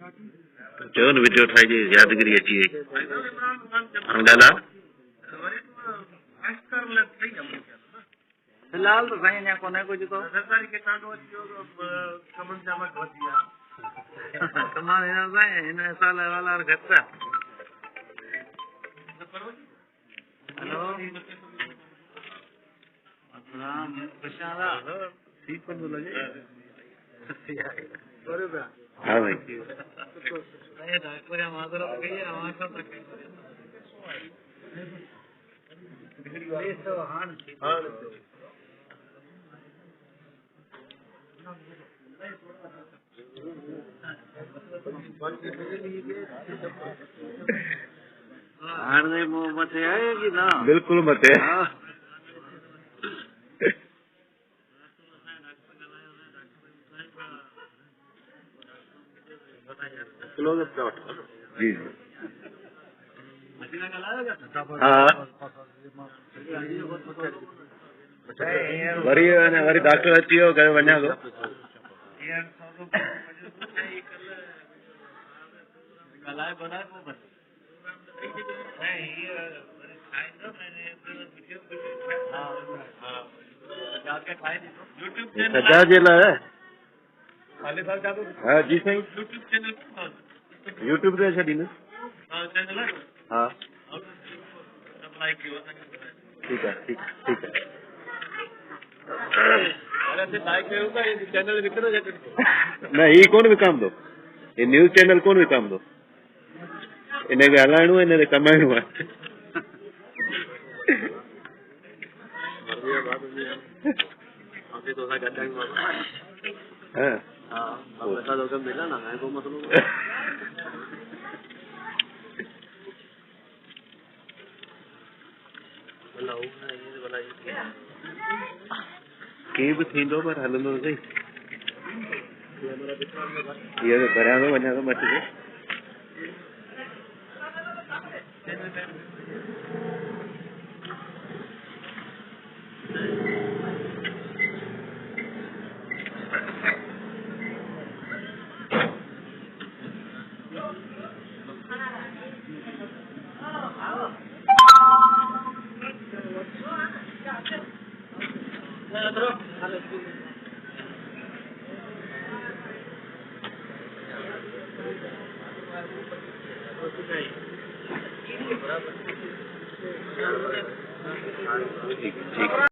चलो न वीडियो ठाही जी यादगिरी अची वई हाणे ॻाल्हा फिलहाल तो साईं अञा कोन्हे कुझु तो तमामु हिन साईं हिन साल वाला घटि आहे। हेलो ठीक तो लगे हाँ भाई डॉक्टर माधुरम कही हमारे साथ हाणे मथे आहे कि ना बिल्कुल मथे जी हाँ वरी डॉक्टर अची वियो करे वञा थो सजा जे लाइ हाँ जी साईं यूट्यूब ते छॾींदुसि हाँ ठीक है ठीक ठीक है न ही कोन विकाम थो ये न्यूज़ चैनल कोन विकाम थो इनखे हलाइणो आहे इनखे कमाइणो आहे के बि थींदो पर हलंदो सही इहो त भरियां थो वञा थो मथे ठीक ठीक